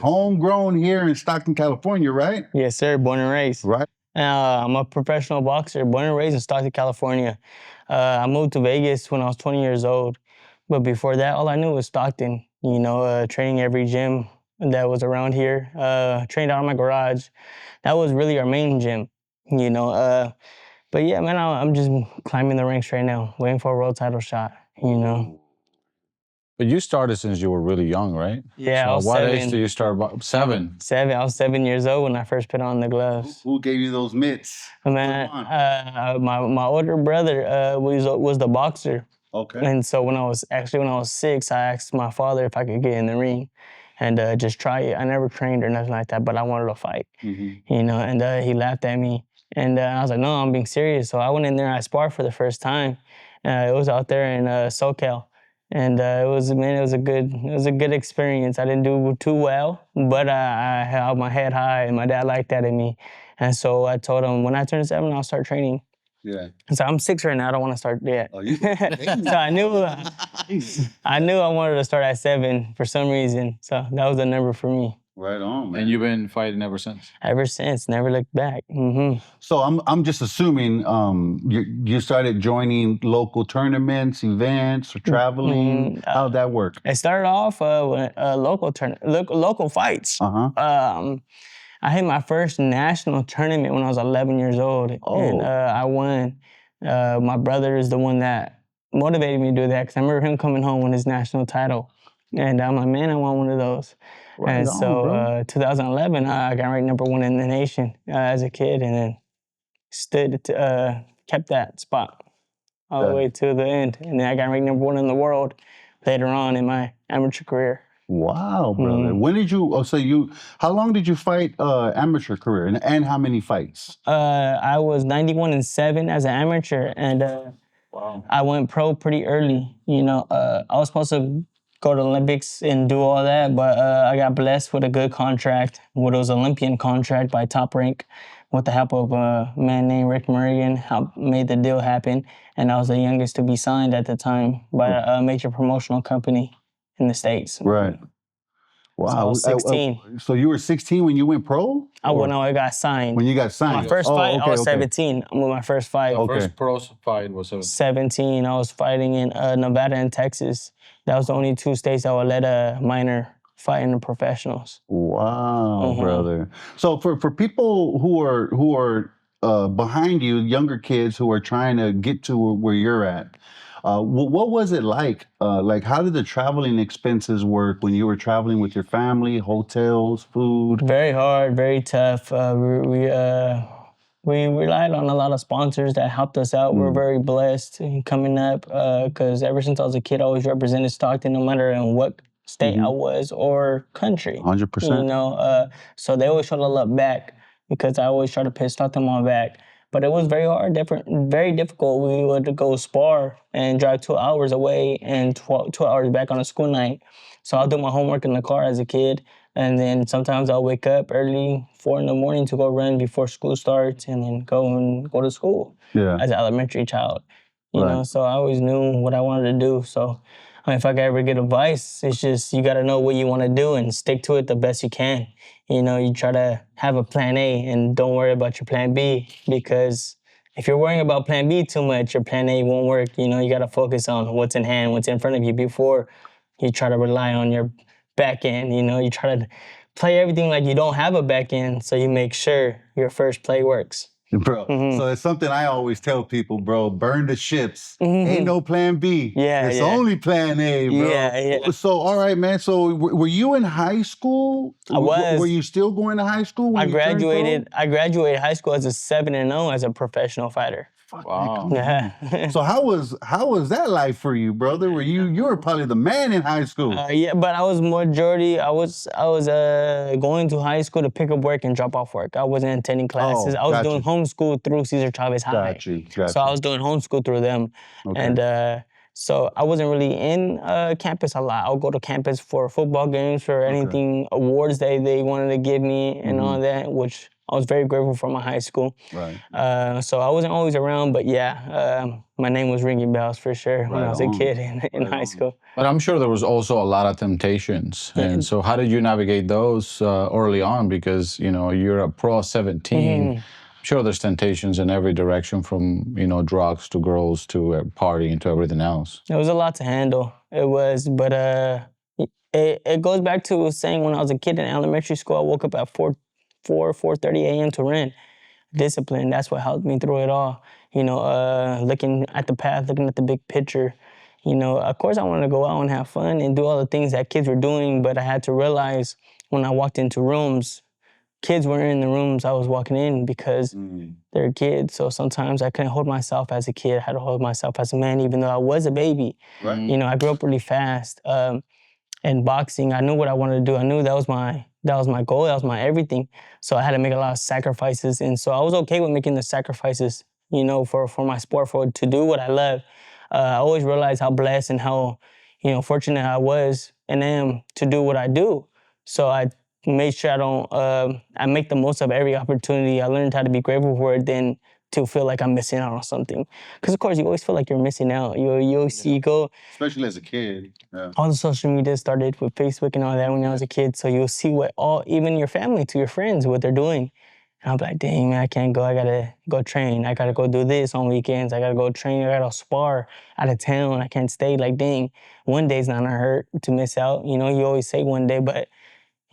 homegrown here in Stockton, California, right? Yes, sir. Born and raised. Right. I'm a professional boxer, born and raised in Stockton, California. I moved to Vegas when I was 20 years old. But before that, all I knew was Stockton. Training every gym that was around here. Trained out of my garage. That was really our main gym, But yeah, man, I'm just climbing the ranks right now, waiting for a world title shot, But you started since you were really young, right? Yeah, So I was what 7. age did you start? 7? 7. I was 7 years old when I first put on the gloves. Who gave you those mitts? Man, my older brother was the boxer. Okay. And so when I was 6, I asked my father if I could get in the ring and just try it. I never trained or nothing like that, but I wanted to fight, and he laughed at me. And I was like, no, I'm being serious. So I went in there, I sparred for the first time. It was out there in SoCal. And it was a good experience. I didn't do too well, but I held my head high, and my dad liked that in me. And so I told him when I turn 7, I'll start training. Yeah. So I'm 6 right now. I don't want to start yet. Oh, you? So I knew I wanted to start at 7 for some reason. So that was the number for me. Right on, man. And you've been fighting ever since? Ever since, never looked back. So I'm just assuming you started joining local tournaments, events, or traveling. How'd that work? It started off with local fights. I hit my first national tournament when I was 11 years old, and I won. My brother is the one that motivated me to do that because I remember him coming home with his national title, and I'm like, man, I want one of those. Right and so 2011, I got ranked number 1 in the nation as a kid, and then kept that spot all the way to the end. And then I got ranked number 1 in the world later on in my amateur career. Wow, brother. When did you, how long did you fight amateur career and how many fights? I was 91-7 as an amateur, and I went pro pretty early. I was supposed to go to the Olympics and do all that, but I got blessed with a good contract, with an Olympian contract by Top Rank, with the help of a man named Rick Murrigan, made the deal happen, and I was the youngest to be signed at the time by a major promotional company in the States. Right. Wow. So I was 16. So you were 16 when you went pro? I got signed. When you got signed? My first fight, I was 17. With my first fight. First pro fight was 17. 17. I was fighting in Nevada and Texas. That was the only 2 states that would let a minor fight in the professionals. Wow, brother. So for people who are behind you, younger kids who are trying to get to where you're at, what was it like? How did the traveling expenses work when you were traveling with your family, hotels, food? Very hard, very tough. We relied on a lot of sponsors that helped us out. We're very blessed coming up because ever since I was a kid, I always represented Stockton, no matter in what state I was or country. 100%. So they always showed a love back because I always try to put Stockton on my back. But it was very hard, very difficult. We would go spar and drive 2 hours away and 2 hours back on a school night. So I'll do my homework in the car as a kid. And then sometimes I'll wake up early, 4 a.m. to go run before school starts and then go to school as an elementary child. You know, so I always knew what I wanted to do. So if I could ever get advice, it's just you got to know what you want to do and stick to it the best you can. You try to have a plan A and don't worry about your plan B, because if you're worrying about plan B too much, your plan A won't work. You got to focus on what's in hand, what's in front of you before you try to rely on your back end. You try to play everything like you don't have a back end, so you make sure your first play works. Bro, so it's something I always tell people, bro, burn the ships. Ain't no plan B. It's only plan A, bro. So, all right, man. So were you in high school? I was. Were you still going to high school when I you turned pro? I graduated high school as a 7-0 as a professional fighter. Wow. So how was that life for you, brother? You were probably the man in high school. But I was going to high school to pick up work and drop off work. I wasn't attending classes. I was doing homeschool through Cesar Chavez High. Got you. So I was doing homeschool through them. And So I wasn't really in campus a lot. I'll go to campus for football games, for anything, awards they wanted to give me and all that, which I was very grateful for my high school. Right. So I wasn't always around, but yeah, my name was ringing bells for sure when I was a kid in high school. But I'm sure there was also a lot of temptations. And so how did you navigate those early on? Because, you know, you're a pro at 17. I'm sure there's temptations in every direction, from, you know, drugs to girls to partying to everything else. It was a lot to handle. It was, but it goes back to saying when I was a kid in elementary school, I woke up at 4:30 a.m. to run. Discipline, that's what helped me through it all. You know, looking at the path, looking at the big picture. You know, of course I wanted to go out and have fun and do all the things that kids were doing, but I had to realize when I walked into rooms, kids weren't in the rooms I was walking in because they're kids. So sometimes I couldn't hold myself as a kid. I had to hold myself as a man, even though I was a baby. Right. You know, I grew up really fast. And boxing, I knew what I wanted to do. I knew that was my goal. That was my everything. So I had to make a lot of sacrifices, and so I was okay with making the sacrifices. You know, for my sport, to do what I love. I always realized how blessed and how, you know, fortunate I was and am to do what I do. So I made sure I make the most of every opportunity. I learned how to be grateful for it, then to feel like I'm missing out on something. Because of course you always feel like you're missing out. You always see, you go, Especially as a kid. Yeah. all the social media started with Facebook and all that when I was a kid. So you'll see what even your family, to your friends, what they're doing. And I'm like, dang, man, I can't go. I gotta go train. I gotta go do this on weekends. I gotta go train. I gotta spar out of town. I can't stay. Like, dang, one day's not gonna hurt to miss out. You know, you always say one day, but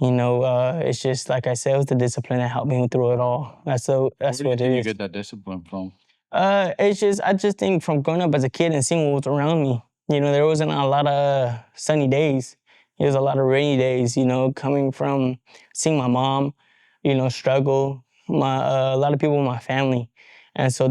you know, it's just like I said, it was the discipline that helped me through it all. That's Where what do you it think you is. get that discipline from? I just think from growing up as a kid and seeing what was around me, you know, there wasn't a lot of sunny days. It was a lot of rainy days, you know, coming from seeing my mom, you know, struggle, a lot of people in my family. And so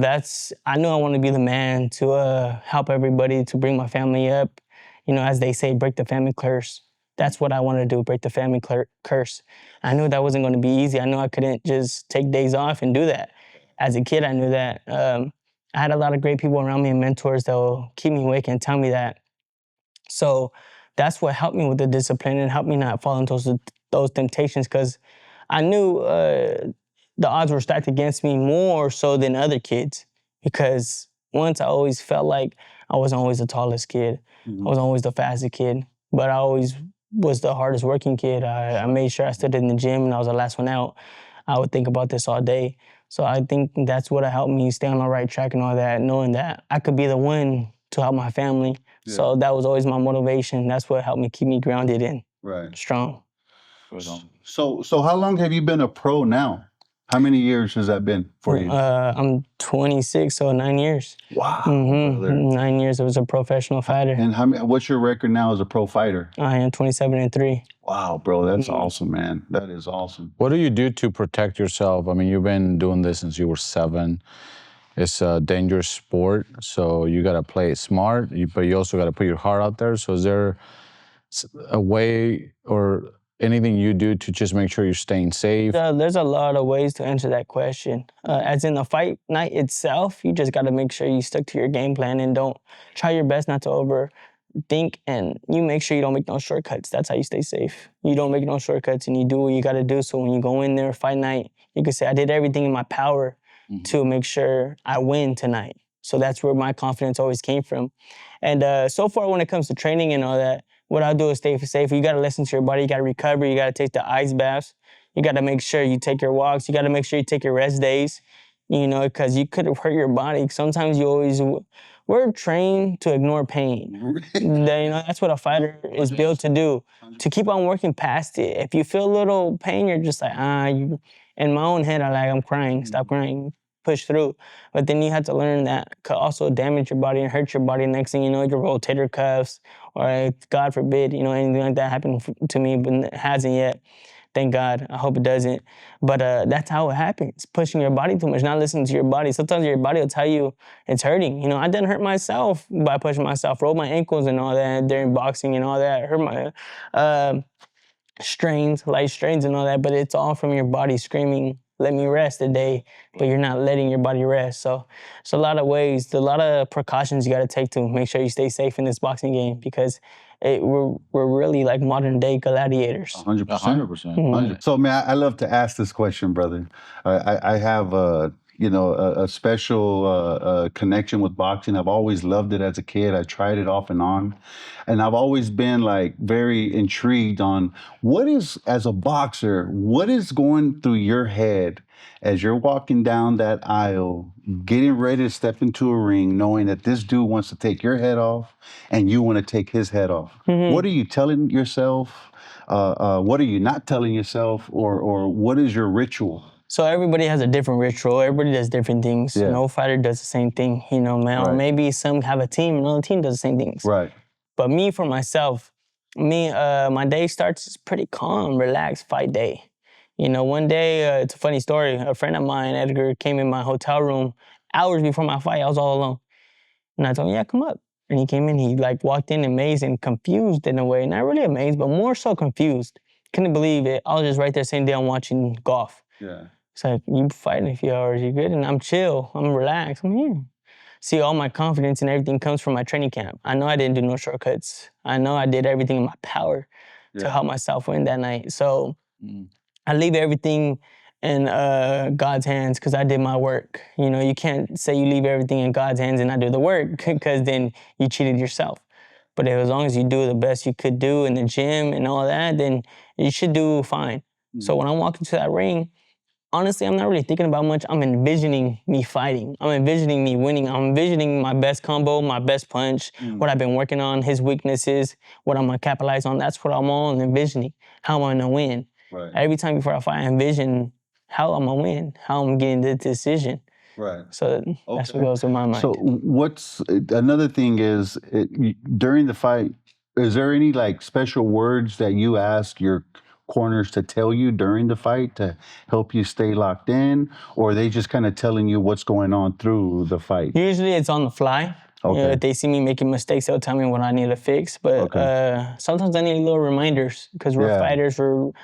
I knew I wanted to be the man to help everybody, to bring my family up, you know, as they say, break the family curse. That's what I wanted to do, break the family curse. I knew that wasn't going to be easy. I knew I couldn't just take days off and do that. As a kid, I knew that. I had a lot of great people around me and mentors that will keep me awake and tell me that. So that's what helped me with the discipline and helped me not fall into those temptations, because I knew the odds were stacked against me more so than other kids. Because once I always felt like I wasn't always the tallest kid. I wasn't always the fastest kid, but I always was the hardest working kid. I made sure I stood in the gym and I was the last one out. I would think about this all day. So I think that's what helped me stay on the right track and all that, knowing that I could be the one to help my family. Yeah. So that was always my motivation. That's what helped me keep me grounded and strong. So how long have you been a pro now? How many years has that been for you? I'm 26, so 9 years. Wow. 9 years. I was a professional fighter. And what's your record now as a pro fighter? I am 27-3. Wow, bro, that's awesome, man. That is awesome. What do you do to protect yourself? I mean, you've been doing this since you were 7. It's a dangerous sport, so you got to play it smart, but you also got to put your heart out there. So is there a way or anything you do to just make sure you're staying safe? There's a lot of ways to answer that question. As in the fight night itself, you just got to make sure you stick to your game plan and don't try your best not to overthink, and you make sure you don't make no shortcuts. That's how you stay safe. You don't make no shortcuts and you do what you got to do. So when you go in there, fight night, you can say, I did everything in my power to make sure I win tonight. So that's where my confidence always came from. And so far, when it comes to training and all that, what I'll do is stay safe. You got to listen to your body. You got to recover. You got to take the ice baths. You got to make sure you take your walks. You got to make sure you take your rest days, you know, because you could have hurt your body. Sometimes we're trained to ignore pain. You know, that's what a fighter is built to do, to keep on working past it. If you feel a little pain, you're just like, in my own head, I'm crying. Stop crying. Push through. But then you have to learn that could also damage your body and hurt your body. Next thing you know, your rotator cuffs, or God forbid, you know, anything like that happened to me, but it hasn't yet. Thank God. I hope it doesn't. But that's how it happens. Pushing your body too much, not listening to your body. Sometimes your body will tell you it's hurting. You know, I didn't hurt myself by pushing myself, rolled my ankles and all that during boxing and all that. I hurt my light strains and all that, but it's all from your body screaming let me rest a day, but you're not letting your body rest. So it's a lot of ways, a lot of precautions you got to take to make sure you stay safe in this boxing game because we're really like modern day gladiators. 100%. 100%. So, man, I love to ask this question, brother. I have a special connection with boxing. I've always loved it as a kid. I tried it off and on, and I've always been like very intrigued on what is, as a boxer, what is going through your head as you're walking down that aisle, getting ready to step into a ring, knowing that this dude wants to take your head off and you want to take his head off. What are you telling yourself? What are you not telling yourself, or what is your ritual? So everybody has a different ritual. Everybody does different things. Yeah. No fighter does the same thing, man. Or Right. maybe some have a team, another team does the same things. Right. But me, for myself, my day starts pretty calm, relaxed fight day. One day, it's a funny story. A friend of mine, Edgar, came in my hotel room hours before my fight. I was all alone. And I told him, yeah, come up. And he came in, he like walked in amazed and confused in a way. Not really amazed, but more so confused. Couldn't believe it. I was just right there same day I'm watching golf. Yeah. It's like, you fighting a few hours, you good? And I'm chill, I'm relaxed, I'm here. See, all my confidence and everything comes from my training camp. I know I didn't do no shortcuts. I know I did everything in my power to help myself win that night. So I leave everything in God's hands because I did my work. You can't say you leave everything in God's hands and not do the work because then you cheated yourself. But as long as you do the best you could do in the gym and all that, then you should do fine. So when I walk into that ring, honestly, I'm not really thinking about much. I'm envisioning me fighting. I'm envisioning me winning. I'm envisioning my best combo, my best punch, what I've been working on, his weaknesses, what I'm going to capitalize on. That's what I'm all envisioning, how I'm going to win. Right. Every time before I fight, I envision how I'm going to win, how I'm getting the decision. Right. So that's what goes through my mind. So what's another thing is during the fight, is there any like special words that you ask your corners to tell you during the fight to help you stay locked in, or are they just kind of telling you what's going on through the fight? Usually it's on the fly. Okay. If they see me making mistakes, they'll tell me what I need to fix. But sometimes I need little reminders because we're fighters.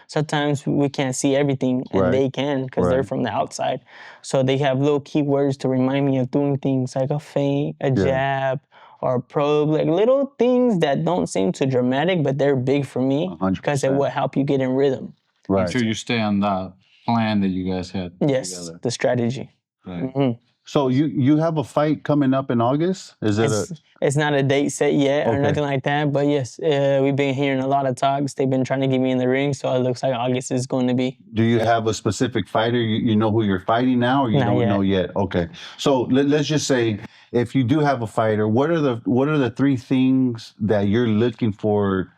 Sometimes we can't see everything, and they can because they're from the outside. So they have little keywords to remind me of doing things like a feint, a jab, or a probe, like little things that don't seem too dramatic, but they're big for me because it will help you get in rhythm. Right. Make sure you stay on that plan that you guys had together. The strategy. Right. So you have a fight coming up in August? Is it It's not a date set yet or nothing like that, but yes, we've been hearing a lot of talks. They've been trying to get me in the ring, so it looks like August is going to be. Do you have a specific fighter? You know who you're fighting now, or you don't know yet? Okay. So let's just say if you do have a fighter, what are the three things that you're looking for,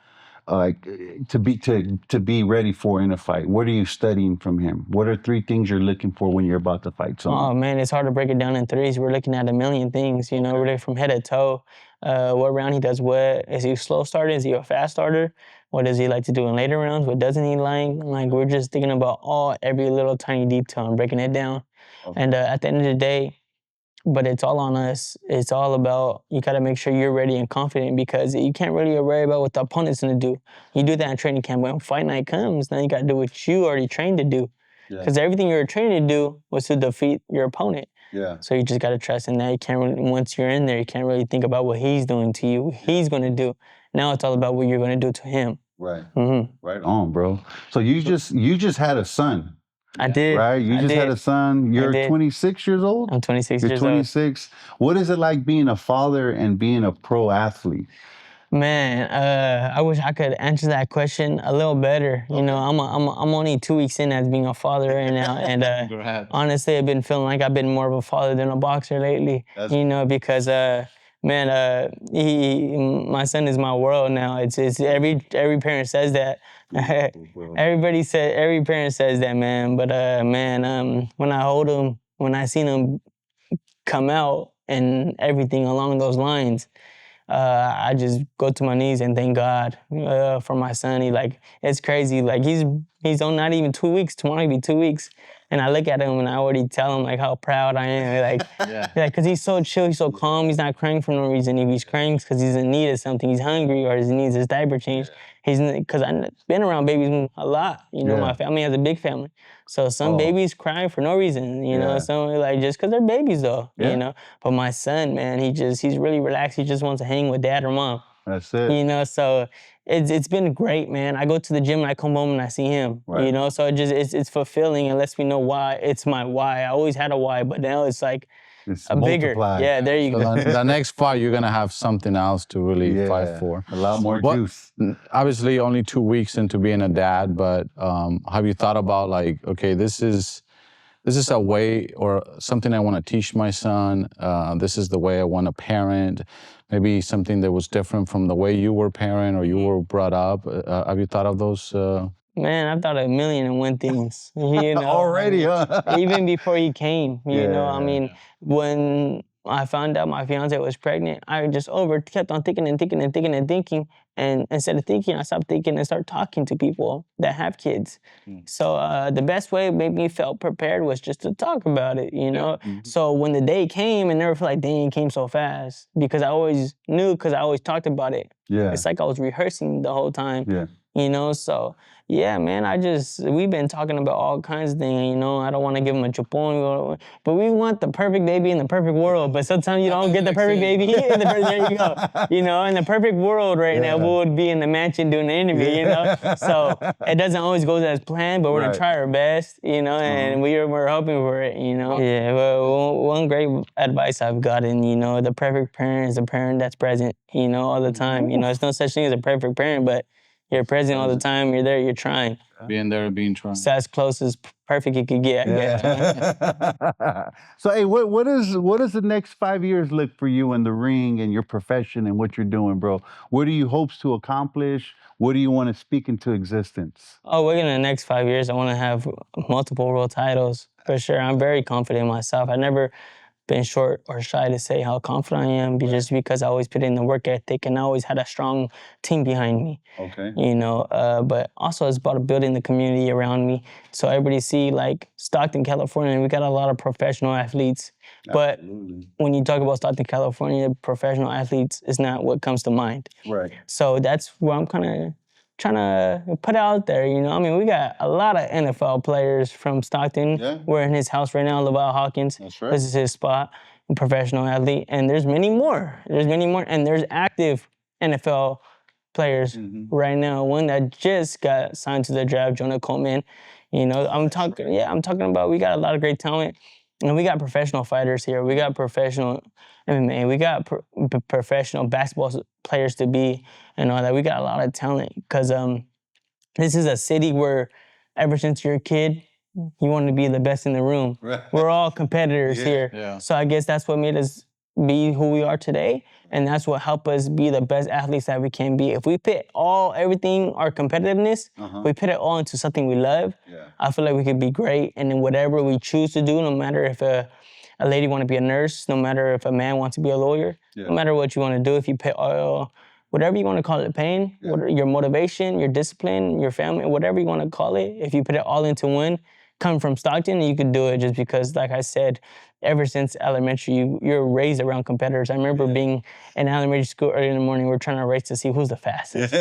to be ready for in a fight? What are you studying from him? What are three things you're looking for when you're about to fight someone? Oh man, it's hard to break it down in threes. We're looking at a million things, we're looking from head to toe. What round he does what. Is he a slow starter? Is he a fast starter? What does he like to do in later rounds? What doesn't he like? Like, we're just thinking about every little tiny detail and breaking it down. And at the end of the day, but it's all on us. It's all about, you got to make sure you're ready and confident because you can't really worry about what the opponent's going to do. You do that in training camp. When fight night comes, then you got to do what you already trained to do. Because everything you were trained to do was to defeat your opponent. Yeah. So you just got to trust in that. You can't really, once you're in there, you can't really think about what he's doing to you, what he's going to do. Now it's all about what you're going to do to him. Right. Right on, bro. So you just had a son. I did. Right? You just had a son. You're 26 years old? I'm 26 You're years old. 26. What is it like being a father and being a pro athlete? Man, I wish I could answer that question a little better. I'm only 2 weeks in as being a father right now, and honestly, I've been feeling like I've been more of a father than a boxer lately. Because my son is my world now. It's every parent says that. Every parent says that, man. But when I hold him, when I seen him come out and everything along those lines, I just go to my knees and thank God for my son. It's crazy. Like, he's on not even 2 weeks. Tomorrow will be 2 weeks. And I look at him and I already tell him like how proud I am. Because he's so chill, he's so calm. He's not crying for no reason. If he's crying, it's because he's in need of something. He's hungry or he needs his diaper changed. because I've been around babies a lot. You know, Yeah. my family has a big family, so some Oh. babies crying for no reason. You know, Yeah. some like just because they're babies though. Yeah. You know, but my son, man, he's really relaxed. He just wants to hang with dad or mom. That's it. You know, so it's been great, man. I go to the gym and I come home and I see him. Right. You know, so it's fulfilling and lets me know why. It's my why. I always had a why, but now it's like It's a bigger. multiplied. Yeah, there you So go. the next fight, you're gonna have something else to really fight Yeah. for. A lot more What- juice. Obviously, only 2 weeks into being a dad, but have you thought about like, okay, this is a way or something I want to teach my son. This is the way I want to parent. Maybe something that was different from the way you were parent or you were brought up. Have you thought of those? Man, I've thought a million and one things. You know, Already, huh? even before he came. You know, I Yeah. mean, when I found out my fiance was pregnant, I just kept on thinking and thinking and thinking and thinking. And instead of thinking, I stopped thinking and started talking to people that have kids. So the best way it made me felt prepared was just to talk about it, you know? So when the day came, and never felt like, dang, it came so fast. Because I always knew, because I always talked about it. Yeah. It's like I was rehearsing the whole time. Yeah. You know, so yeah, man, we've been talking about all kinds of things, you know. I don't want to give him a chupon, but we want the perfect baby in the perfect world. But sometimes you don't get the perfect baby in the perfect, there you go. You know, in the perfect world right now, we would be in the mansion doing the interview, you know. So it doesn't always go as planned, but we're gonna try our best, you know, and we're hoping for it, you know. Yeah, well, one great advice I've gotten, you know, the perfect parent is a parent that's present, you know, all the time. You know, there's no such thing as a perfect parent, but you're present all the time. You're there. You're trying. Being there, being trying. It's as close as perfect you could get, I guess. Yeah. So, hey, what does the next 5 years look for you in the ring and your profession and what you're doing, bro? What do you hopes to accomplish? What do you want to speak into existence? Oh, we're in the next 5 years. I want to have multiple world titles for sure. I'm very confident in myself. I never been short or shy to say how confident I am, just because I always put in the work ethic and I always had a strong team behind me. Okay. You know, but also it's about building the community around me. So everybody see, like, Stockton, California, we got a lot of professional athletes. But when you talk about Stockton, California, professional athletes is not what comes to mind. Right. So that's where I'm kind of trying to put out there, you know. I mean, we got a lot of NFL players from Stockton. Yeah. We're in his house right now, Laval Hawkins. That's right. This is his spot, professional athlete. And there's many more. And there's active NFL players right now. One that just got signed to the draft, Jonah Coleman. You know, I'm talking about, we got a lot of great talent. And we got professional fighters here. We got professional MMA. We got professional basketball players to be and all that. We got a lot of talent because this is a city where ever since you're a kid, you want to be the best in the room. Right. We're all competitors here. Yeah. So I guess that's what made us be who we are today. And that's what helped us be the best athletes that we can be. If we put everything, our competitiveness, we put it all into something we love, I feel like we could be great. And then whatever we choose to do, no matter if a lady want to be a nurse, no matter if a man wants to be a lawyer, no matter what you want to do, if you put all, whatever you want to call it, pain, your motivation, your discipline, your family, whatever you want to call it, if you put it all into one, come from Stockton, you could do it just because, like I said, ever since elementary, you're raised around competitors. I remember being in elementary school early in the morning, we're trying to race to see who's the fastest,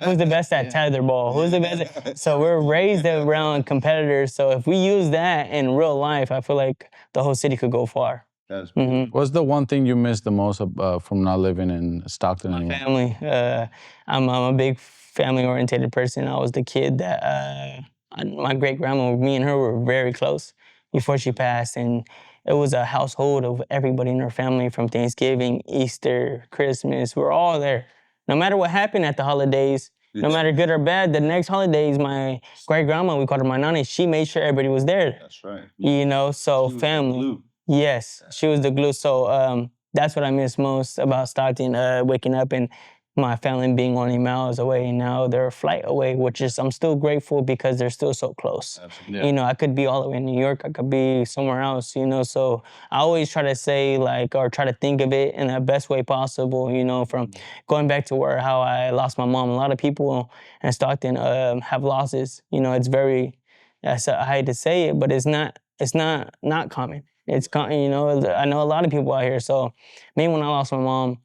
who's the best at tether ball, who's the best. So we're raised around competitors. So if we use that in real life, I feel like the whole city could go far. That's beautiful. What's the one thing you miss the most from not living in Stockton anymore? Family. I'm a big family-oriented person. I was the kid that my great-grandma, me and her were very close before she passed, and it was a household of everybody in her family from Thanksgiving, Easter, Christmas. We're all there. No matter what happened at the holidays, no matter good or bad, the next holidays, my great-grandma, we called her my nanny, she made sure everybody was there. That's right. You know, so She was the family. glue. Yes, she was the glue. So that's what I miss most about Stockton, waking up and my family being only miles away. Now they're a flight away, which is, I'm still grateful because they're still so close. Absolutely. You know, I could be all the way in New York, I could be somewhere else, you know, so I always try to say, like, or try to think of it in the best way possible, you know, from going back to how I lost my mom. A lot of people in Stockton have losses. You know, it's very, I hate to say it, but it's not common. It's, you know, I know a lot of people out here. So me, when I lost my mom,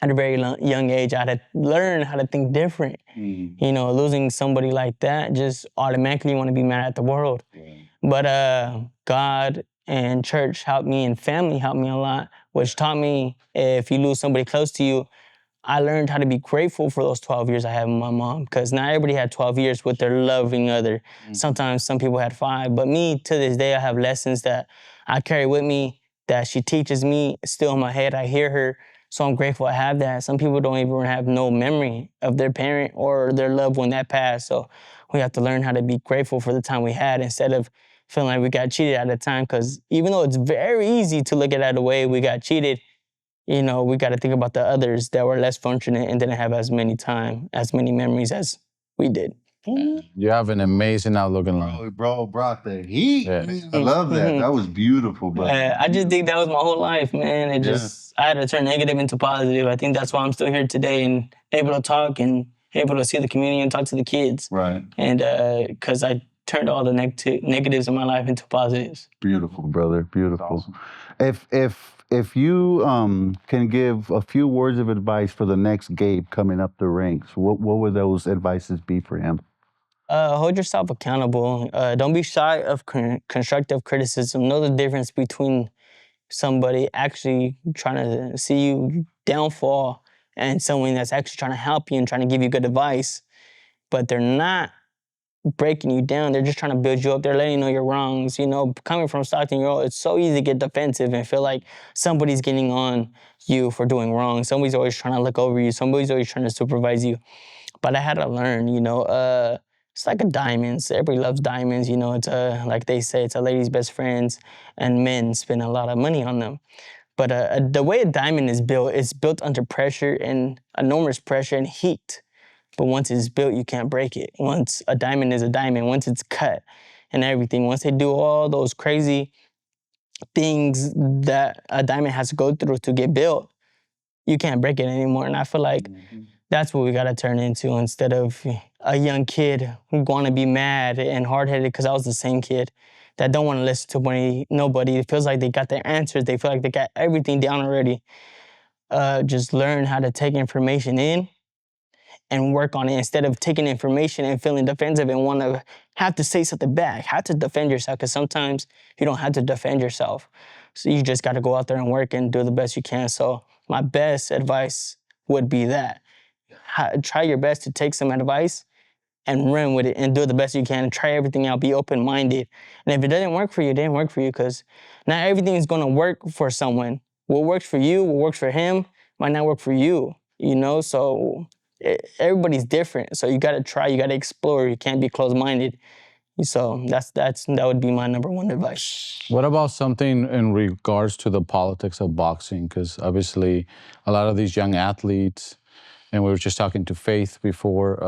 at a very young age. I had to learn how to think different. You know, losing somebody like that, just automatically want to be mad at the world. But God and church helped me and family helped me a lot, which taught me if you lose somebody close to you, I learned how to be grateful for those 12 years I had with my mom, because not everybody had 12 years with their loving other. Sometimes some people had 5, but me, to this day, I have lessons that I carry with me that she teaches me still in my head. I hear her, so I'm grateful I have that. Some people don't even have no memory of their parent or their loved one that passed, so we have to learn how to be grateful for the time we had instead of feeling like we got cheated at the time, because even though it's very easy to look at it the way we got cheated, you know, we got to think about the others that were less fortunate and didn't have as many memories as we did. You have an amazing outlook in life. Bro brought the heat. Yeah. Man. I love that. That was beautiful, bro. I just think that was my whole life, man. I had to turn negative into positive. I think that's why I'm still here today and able to talk and able to see the community and talk to the kids. Right. And because I turned all the negatives in my life into positives. Beautiful, brother. Beautiful. Awesome. If you can give a few words of advice for the next Gabe coming up the ranks, what would those advices be for him? Hold yourself accountable. Don't be shy of constructive criticism. Know the difference between somebody actually trying to see you downfall and someone that's actually trying to help you and trying to give you good advice, but they're not breaking you down. They're just trying to build you up. They're letting you know your wrongs. You know, coming from Stockton, it's so easy to get defensive and feel like somebody's getting on you for doing wrong. Somebody's always trying to look over you. Somebody's always trying to supervise you. But I had to learn, it's like a diamonds. Everybody loves diamonds. You know, it's like they say, it's a lady's best friends, and men spend a lot of money on them. But the way a diamond is built, it's built under pressure and enormous pressure and heat. But once it's built, you can't break it. Once a diamond is a diamond, once it's cut and everything, once they do all those crazy things that a diamond has to go through to get built, you can't break it anymore. And I feel like that's what we got to turn into instead of a young kid who want to be mad and hard-headed, because I was the same kid that don't want to listen to nobody. It feels like they got their answers. They feel like they got everything down already. Just learn how to take information in and work on it instead of taking information and feeling defensive and want to have to say something back, have to defend yourself, because sometimes you don't have to defend yourself. So you just got to go out there and work and do the best you can. So my best advice would be that. Try your best to take some advice and run with it and do the best you can and try everything out. Be open-minded. And if it doesn't work for you, it didn't work for you, because not everything is going to work for someone. What works for you, what works for him, might not work for you, So everybody's different. So you got to try, you got to explore. You can't be closed-minded. So that would be my number one advice. What about something in regards to the politics of boxing? Because obviously a lot of these young athletes, and we were just talking to Faith before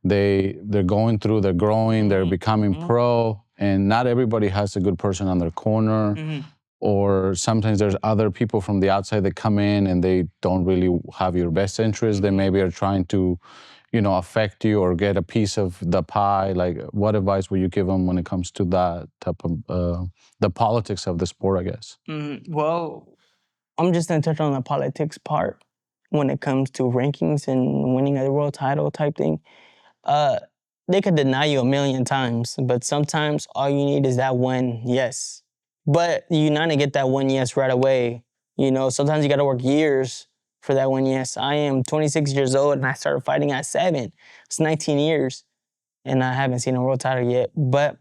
they're going through, they're growing, they're becoming pro, and not everybody has a good person on their corner. Or sometimes there's other people from the outside that come in and they don't really have your best interest. They maybe are trying to, affect you or get a piece of the pie. Like, what advice would you give them when it comes to that type of, the politics of the sport, I guess? Well, I'm just going to touch on the politics part when it comes to rankings and winning a world title type thing. They could deny you a million times, but sometimes all you need is that one yes. But you're not gonna get that one yes right away. Sometimes you gotta work years for that one yes. I am 26 years old and I started fighting at 7. It's 19 years and I haven't seen a world title yet. But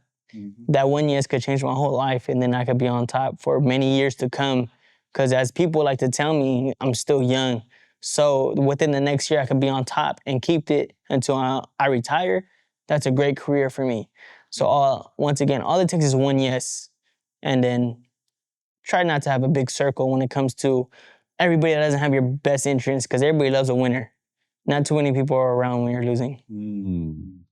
that one yes could change my whole life, and then I could be on top for many years to come. Because as people like to tell me, I'm still young. So within the next year, I could be on top and keep it until I retire. That's a great career for me. So once again, all it takes is one yes. And then try not to have a big circle when it comes to everybody that doesn't have your best interest, because everybody loves a winner. Not too many people are around when you're losing.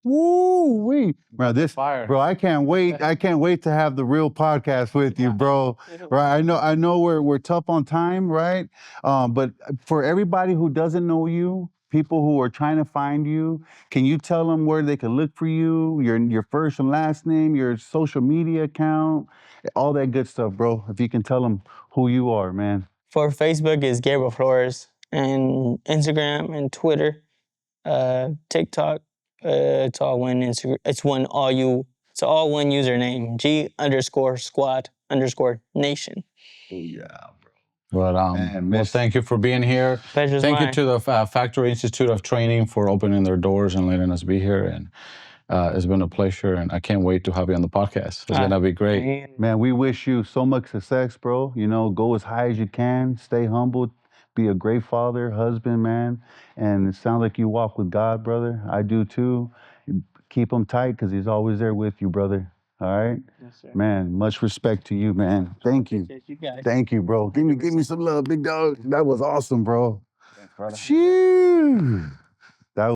Woo-wee. Bro, Fire. Bro, I can't wait. I can't wait to have the real podcast with you, bro. Right? I know we're tough on time, right? But for everybody who doesn't know you, people who are trying to find you, can you tell them where they can look for you, your first and last name, your social media account, all that good stuff, bro? If you can tell them who you are, man. For Facebook is Gabriel Flores, and Instagram and Twitter, TikTok. It's all one Instagram. It's all one username. G_squad_nation. Oh yeah, But man. well, thank you for being here. Pleasure's Thank you mine. to the Factory Institute of Training for opening their doors and letting us be here. And it's been a pleasure, and I can't wait to have you on the podcast. It's gonna be great. Man, we wish you so much success, bro. You know, go as high as you can, stay humble, be a great father, husband, man. And it sounds like you walk with God, brother. I do too. Keep him tight because he's always there with you, brother. All right? Yes, sir. Man, much respect to you, man. Thank you. You guys. Thank you, bro. Give me some love, big dog. That was awesome, bro. Thanks, brother. Phew. That